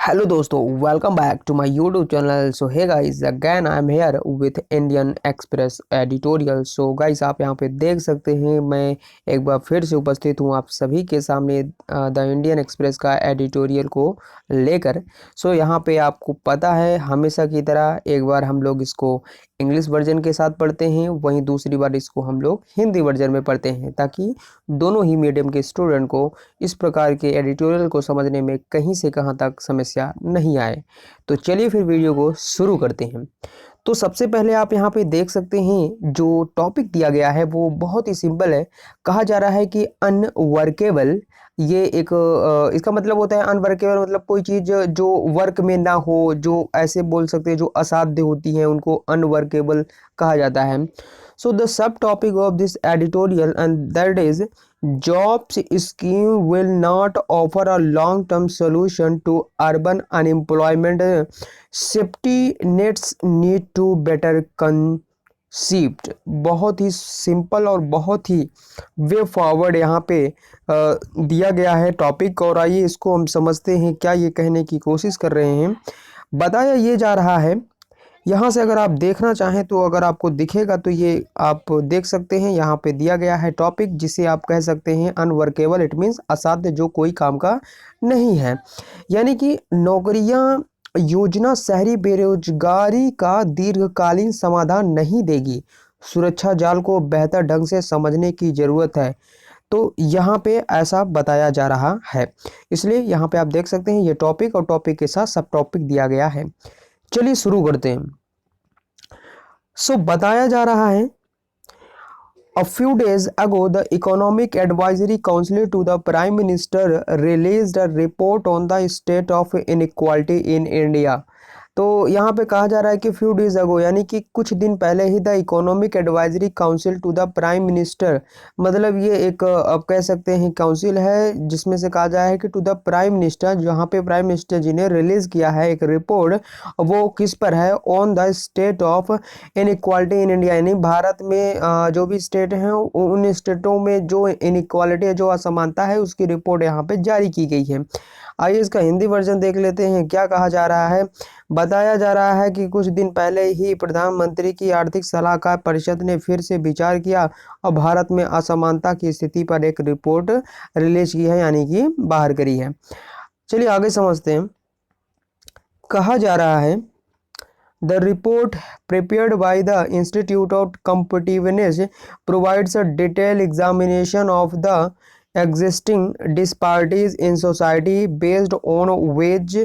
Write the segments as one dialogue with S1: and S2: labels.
S1: Hello दोस्तों, welcome back to my YouTube channel. So hey guys, again I am here with Indian Express editorial. So guys, आप यहाँ पे देख सकते हैं मैं एक बार फिर से उपस्थित हूँ आप सभी के सामने द इंडियन एक्सप्रेस का एडिटोरियल को लेकर। सो यहाँ पे आपको पता है, हमेशा की तरह एक बार हम लोग इसको इंग्लिश वर्जन के साथ पढ़ते हैं, वहीं दूसरी बार इसको हम लोग हिंदी वर्जन में पढ़ते हैं, ताकि दोनों ही मीडियम के स्टूडेंट को इस प्रकार के एडिटोरियल को समझने में कहीं से कहाँ तक समस्या नहीं आए। तो चलिए फिर वीडियो को शुरू करते हैं। तो सबसे पहले आप यहाँ पे देख सकते हैं जो टॉपिक दिया गया है वो बहुत ही सिंपल है। कहा जा रहा है कि अनवर्केबल, ये एक इसका मतलब होता है अनवर्केबल, मतलब कोई चीज़ जो वर्क में ना हो, जो ऐसे बोल सकते हैं जो असाध्य होती हैं उनको अनवर्केबल कहा जाता है। So the sub topic of this editorial and that is jobs scheme will not offer a long term solution to urban unemployment. Safety nets need to better conceived. बहुत ही सिंपल और बहुत ही वे फॉरवर्ड यहाँ पे दिया गया है topic, और आइए इसको हम समझते हैं क्या ये कहने की कोशिश कर रहे हैं। बताया ये जा रहा है, यहाँ से अगर आप देखना चाहें तो अगर आपको दिखेगा तो ये आप देख सकते हैं, यहाँ पे दिया गया है टॉपिक जिसे आप कह सकते हैं अनवर्केबल। इट मीन्स असाध्य, जो कोई काम का नहीं है। यानी कि नौकरियां योजना शहरी बेरोजगारी का दीर्घकालीन समाधान नहीं देगी। सुरक्षा जाल को बेहतर ढंग से समझने की जरूरत है। तो यहाँ पे ऐसा बताया जा रहा है, इसलिए यहाँ पे आप देख सकते हैं ये टॉपिक और टॉपिक के साथ सब टॉपिक दिया गया है। चलिए शुरू करते हैं। सो बताया जा रहा है, a few days ago the economic advisory council to the prime minister released a report on the state of inequality in India. तो यहाँ पे कहा जा रहा है कि फ्यू डेज अगो, यानी कि कुछ दिन पहले ही the economic advisory council to the prime minister, मतलब ये एक आप कह सकते हैं काउंसिल है जिसमें से कहा जाए है कि टू द प्राइम मिनिस्टर, जहाँ पे प्राइम मिनिस्टर जी ने रिलीज किया है एक रिपोर्ट। वो किस पर है? On the state of inequality in India, यानी भारत में जो भी स्टेट हैं उन स्टेटों में जो इनइक्वालिटी है, जो असमानता है, उसकी रिपोर्ट यहाँ पे जारी की गई है। आइए इसका हिंदी वर्जन देख लेते हैं क्या कहा जा रहा है। बताया जा रहा है कि कुछ दिन पहले ही प्रधानमंत्री की आर्थिक सलाहकार परिषद ने फिर से विचार किया और भारत में असमानता की स्थिति पर एक रिपोर्ट रिलीज की है, यानी कि बाहर करी है। चलिए आगे समझते हैं। कहा जा रहा है, The report prepared by the Institute of Competitiveness provides a detailed examination of the existing disparities in society based on wage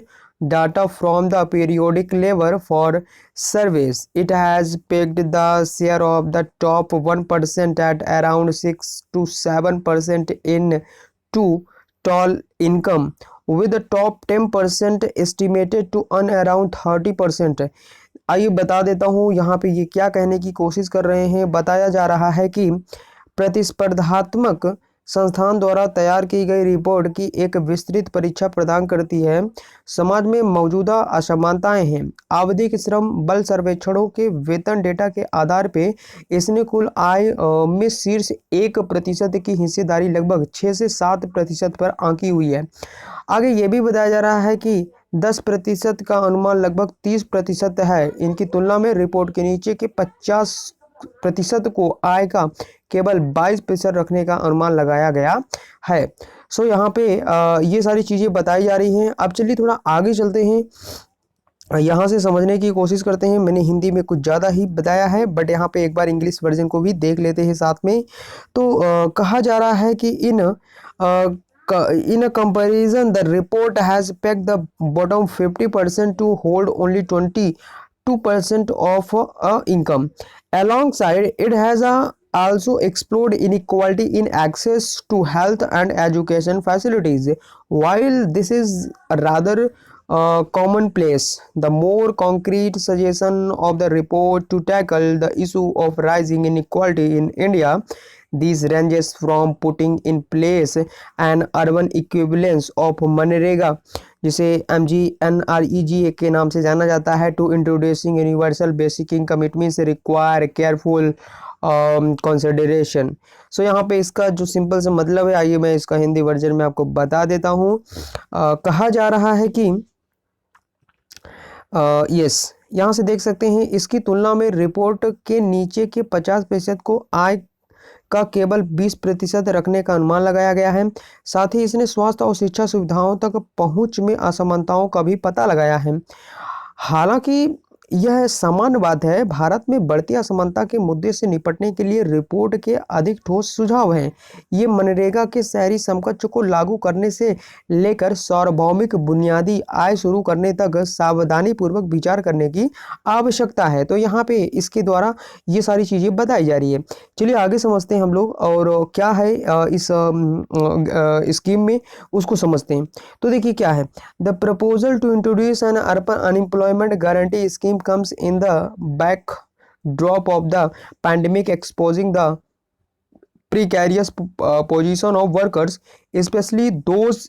S1: data from the periodic labor for surveys. It has picked the share of the top 1% at around 6 to 7% in two tall income, with the top 10% estimated to earn around 30%. आइए बता देता हूँ यहाँ पे ये क्या कहने की कोशिश कर रहे हैं। बताया जा रहा है कि प्रतिस्पर्धात्मक संस्थान द्वारा तैयार की गई रिपोर्ट की एक विस्तृत परीक्षा प्रदान करती है। समाज में मौजूदा असमानताएं हैं। आवधिक श्रम बल सर्वेक्षणों के वेतन डेटा के आधार पे इसने कुल आय में शीर्ष 1% की हिस्सेदारी लगभग 6 से 7% पर आंकी हुई है। आगे ये भी बताया जा रहा है कि 10% का अनुमान लगभग 30% है। इनकी तुलना में रिपोर्ट के नीचे के 50% को आय का केवल 22% रखने का अनुमान लगाया गया है। सो यहाँ पे ये सारी चीज़ें बताई जा रही हैं। अब चलिए थोड़ा आगे चलते हैं, यहाँ से समझने की कोशिश करते हैं। मैंने हिंदी में कुछ ज़्यादा ही बताया है, बट यहाँ पे एक बार इंग्लिश वर्जन को भी देख लेते हैं साथ में। तो कहा जा रहा है कि in a comparison, the report has pegged the bottom 50% to hold only 22% of income. Alongside, it has also explored inequality in access to health and education facilities. While this is rather commonplace, the more concrete suggestion of the report to tackle the issue of rising inequality in India. These ranges from putting in place an urban equivalence of MNREGA, जिसे MGNREGA के नाम से जाना जाता है, to introducing universal basic income, it means require careful consideration. So यहाँ पे इसका जो सिंपल सा मतलब है, आइए मैं इसका हिंदी वर्जन में आपको बता देता हूँ। कहा जा रहा है कि यस, यहाँ से देख सकते हैं इसकी तुलना में रिपोर्ट के नीचे के 50% को आय का केवल 20% रखने का अनुमान लगाया गया है। साथ ही इसने स्वास्थ्य और शिक्षा सुविधाओं तक पहुंच में असमानताओं का भी पता लगाया है। हालांकि यह सामान्य बात है, भारत में बढ़ती असमानता के मुद्दे से निपटने के लिए रिपोर्ट के अधिक ठोस सुझाव हैं। ये मनरेगा के शहरी समकक्ष को लागू करने से लेकर सार्वभौमिक बुनियादी आय शुरू करने तक सावधानी पूर्वक विचार करने की आवश्यकता है। तो यहाँ पे इसके द्वारा ये सारी चीज़ें बताई जा रही है। चलिए आगे समझते हैं हम लोग, और क्या है इस स्कीम में, उसको समझते हैं। तो देखिए क्या है, the proposal to introduce an urban unemployment guarantee scheme comes in the backdrop of the pandemic, exposing the precarious position of workers, especially those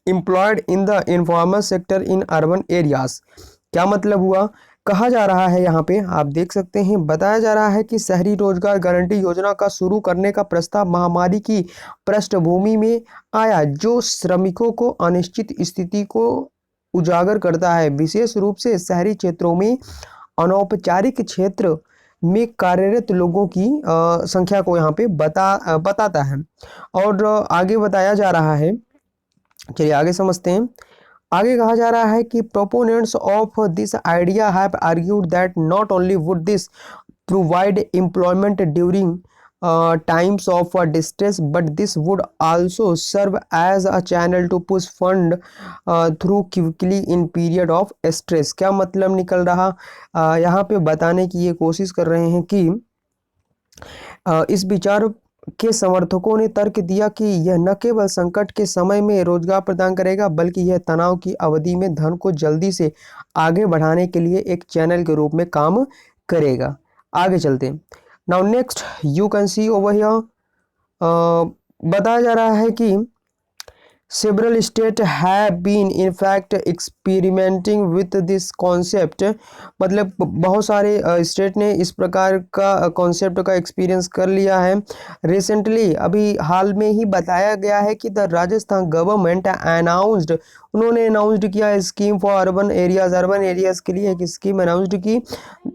S1: employed in the informal sector in urban areas। क्या मतलब हुआ, कहा जा रहा है यहाँ पे आप देख सकते हैं, बताया जा रहा है कि शहरी रोजगार गारंटी योजना का शुरू करने का प्रस्ताव महामारी की पृष्ठभूमि में आया, जो श्रमिकों को अनिश्चित स्थिति को उजागर करता है, विशेष रूप से शहरी क्षेत्रों में अनौपचारिक क्षेत्र में कार्यरत लोगों की संख्या को यहाँ पे बताता है। और आगे बताया जा रहा है, चलिए आगे समझते हैं। आगे कहा जा रहा है कि proponents of this idea have argued that not only would this provide employment during times of distress, but this would also serve as a channel to push fund through quickly in period of stress। क्या मतलब निकल रहा, यहाँ पे बताने की ये कोशिश कर रहे हैं कि इस विचार के समर्थकों ने तर्क दिया कि यह न केवल संकट के समय में रोजगार प्रदान करेगा, बल्कि यह तनाव की अवधि में धन को जल्दी से आगे बढ़ाने के लिए एक चैनल के रूप में काम करेगा। आगे चलते हैं। Now next you can see over here, बताया जा रहा है कि several states have been in fact experimenting with this concept। मतलब बहुत सारे स्टेट ने इस प्रकार का कॉन्सेप्ट का एक्सपीरियंस कर लिया है। रिसेंटली अभी हाल में ही बताया गया है कि द राजस्थान गवर्नमेंट अनाउंस्ड, उन्होंने अनाउंस्ड किया स्कीम फॉर अर्बन एरियाज के लिए एक स्कीम अनाउंस्ड की,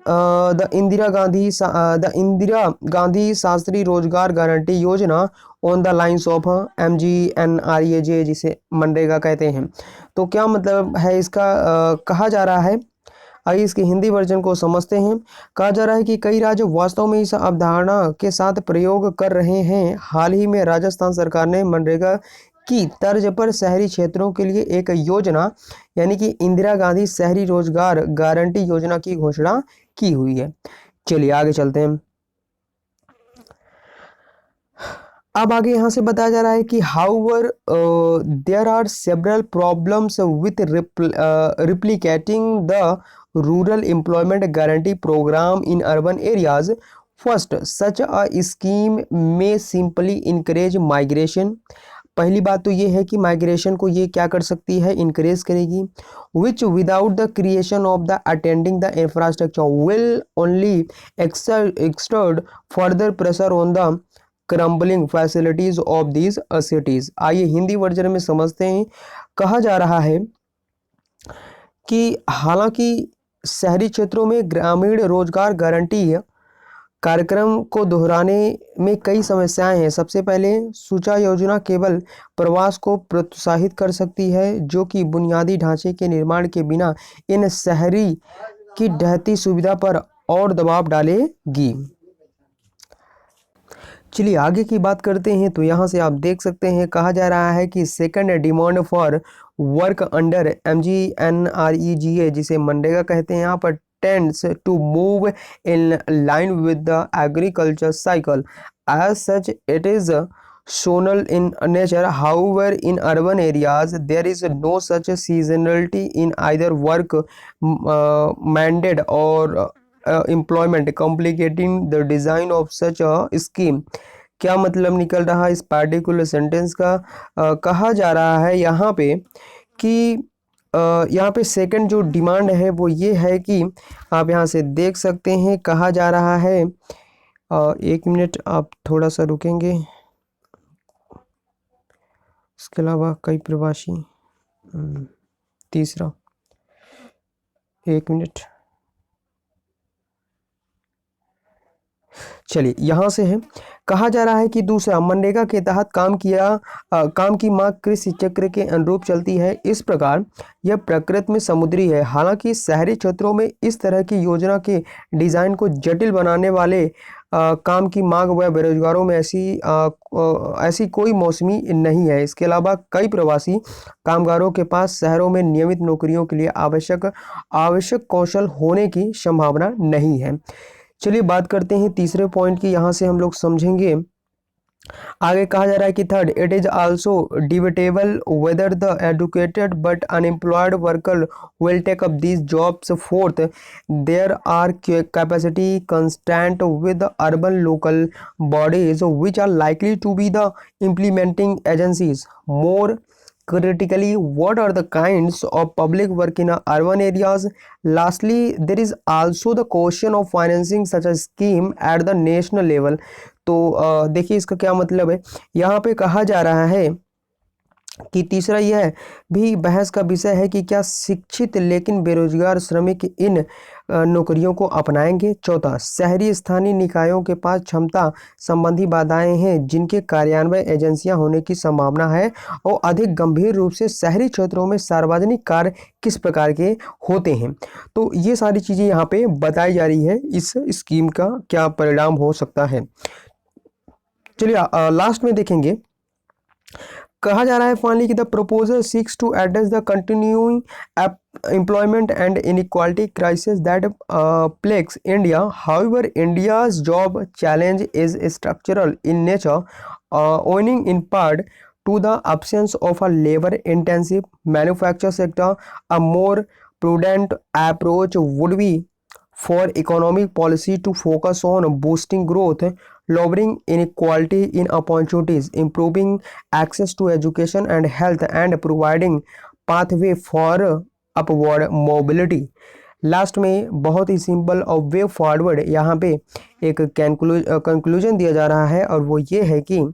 S1: द इंदिरा गांधी शास्त्री रोजगार गारंटी योजना on the lines of MGNREGA, जिसे मनरेगा कहते हैं। तो क्या मतलब है इसका, कहा जा रहा है, आइए इसके हिंदी वर्जन को समझते हैं। कहा जा रहा है कि कई राज्य वास्तव में इस अवधारणा के साथ प्रयोग कर रहे हैं। हाल ही में राजस्थान सरकार ने मनरेगा की तर्ज पर शहरी क्षेत्रों के लिए एक योजना, यानी कि इंदिरा गांधी शहरी रोजगार गारंटी योजना की घोषणा की हुई है। चलिए आगे चलते हैं। अब आगे यहाँ से बताया जा रहा है कि however there are several problems with replicating the rural employment guarantee program in urban areas. First, such a scheme may simply encourage migration. पहली बात तो ये है कि माइग्रेशन को ये क्या कर सकती है, इनकरेज करेगी। Which without the creation of the attending the infrastructure will only exert further pressure on the crumbling facilities of these cities. आइए हिंदी वर्जन में समझते हैं। कहा जा रहा है कि हालांकि शहरी क्षेत्रों में ग्रामीण रोजगार गारंटी कार्यक्रम को दोहराने में कई समस्याएं हैं। सबसे पहले, सूचा योजना केवल प्रवास को प्रोत्साहित कर सकती है, जो कि बुनियादी ढांचे के निर्माण के बिना इन शहरी की ढहती सुविधा पर और दबाव डालेगी। चलिए आगे की बात करते हैं। तो यहाँ से आप देख सकते हैं, कहा जा रहा है कि second, demand for work under MGNREGA, जिसे मनरेगा कहते हैं यहाँ पर, tends to move in line with the agriculture cycle. As such it is seasonal in nature. However, in urban areas there is no such seasonality in either work mandate or employment, complicating the design of such a scheme। क्या मतलब निकल रहा है इस particular sentence का, कहा जा रहा है यहाँ पे कि यहाँ पे सेकंड जो डिमांड है वो ये है कि आप यहाँ से देख सकते हैं, कहा जा रहा है, एक मिनट आप थोड़ा सा रुकेंगे। इसके अलावा कई प्रवासी, तीसरा एक मिनट, चलिए यहाँ से है। कहा जा रहा है कि दूसरा, मनरेगा के तहत काम की मांग कृषि चक्र के अनुरूप चलती है। इस प्रकार यह प्रकृति में समुद्री है। हालांकि शहरी क्षेत्रों में इस तरह की योजना के डिजाइन को जटिल बनाने वाले काम की मांग व बेरोजगारों में ऐसी कोई मौसमी नहीं है। इसके अलावा कई प्रवासी कामगारों के पास शहरों में नियमित नौकरियों के लिए आवश्यक आवश्यक कौशल होने की संभावना नहीं है। चलिए बात करते हैं तीसरे पॉइंट की। यहाँ से हम लोग समझेंगे। आगे कहा जा रहा है कि third, it is also debatable whether the educated but unemployed worker will take up these jobs. Fourth, there are capacity constant with urban local bodies which are likely to be the implementing agencies. More critically, what are the kinds of public work in urban areas? Lastly, there is also the question of financing such a scheme at the national level. तो देखिए इसका क्या मतलब है। यहाँ पे कहा जा रहा है कि तीसरा यह भी बहस का विषय है कि क्या शिक्षित लेकिन बेरोजगार श्रमिक इन नौकरियों को अपनाएंगे। चौथा, शहरी स्थानीय निकायों के पास क्षमता संबंधी बाधाएं हैं जिनके कार्यान्वयन एजेंसियां होने की संभावना है। और अधिक गंभीर रूप से शहरी क्षेत्रों में सार्वजनिक कार्य किस प्रकार के होते हैं। तो ये सारी चीजें यहाँ पे बताई जा रही है। इस स्कीम का क्या परिणाम हो सकता है। चलिए लास्ट में देखेंगे। कहा जा रहा है फाइनली कि the proposal seeks to address the continuing employment and inequality crisis that plagues India. However, India's job challenge is structural in nature, owing in part to the absence of a labor-intensive manufacture sector. A more prudent approach would be for economic policy to focus on boosting growth, lowering inequality in opportunities, improving access to education and health, and providing pathway for upward mobility. Last में बहुत ही simple और way forward यहाँ पे एक conclusion दिया जा रहा है और वो ये है कि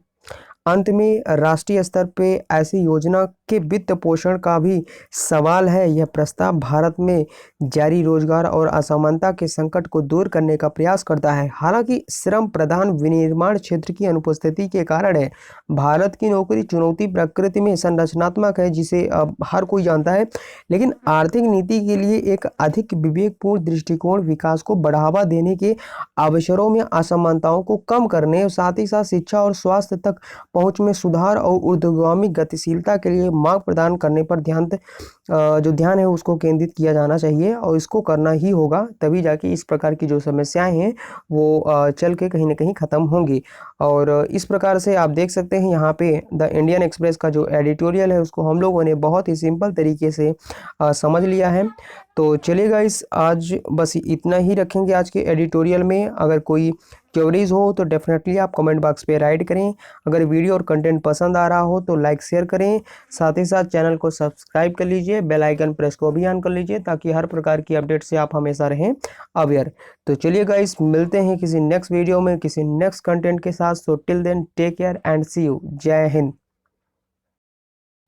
S1: अंत में राष्ट्रीय स्तर पे ऐसी योजना के वित्त पोषण का भी सवाल है। यह प्रस्ताव भारत में जारी रोजगार और असमानता के संकट को दूर करने का प्रयास करता है। हालांकि श्रम प्रधान विनिर्माण क्षेत्र की अनुपस्थिति के कारण है। भारत की नौकरी चुनौती प्रकृति में संरचनात्मक है जिसे हर कोई जानता है, लेकिन आर्थिक नीति के लिए एक अधिक विवेकपूर्ण दृष्टिकोण विकास को बढ़ावा देने के अवसरों में असमानताओं को कम करने और साथ ही साथ शिक्षा और स्वास्थ्य तक पहुंच में सुधार और ऊर्ध्वगामी गतिशीलता के लिए मार्ग प्रदान करने पर जो ध्यान है उसको केंद्रित किया जाना चाहिए और इसको करना ही होगा। तभी जाके इस प्रकार की जो समस्याएं हैं वो चल के कहीं ना कहीं ख़त्म होंगी। और इस प्रकार से आप देख सकते हैं यहाँ पे द इंडियन एक्सप्रेस का जो एडिटोरियल है उसको हम लोगों ने बहुत ही सिंपल तरीके से समझ लिया है। तो चलिए गाइस, आज बस इतना ही रखेंगे आज के एडिटोरियल में। अगर कोई क्वेरीज हो तो डेफिनेटली आप कमेंट बॉक्स पे राइट करें। अगर वीडियो और कंटेंट पसंद आ रहा हो तो लाइक शेयर करें, साथ ही साथ चैनल को सब्सक्राइब कर लीजिए, बेल आइकन प्रेस को भी ऑन कर लीजिए ताकि हर प्रकार की अपडेट से आप हमेशा रहें अवेयर। तो चलिए गाइस, मिलते हैं किसी नेक्स्ट वीडियो में किसी नेक्स्ट कंटेंट के साथ। So till then take care and see you. जय हिंद।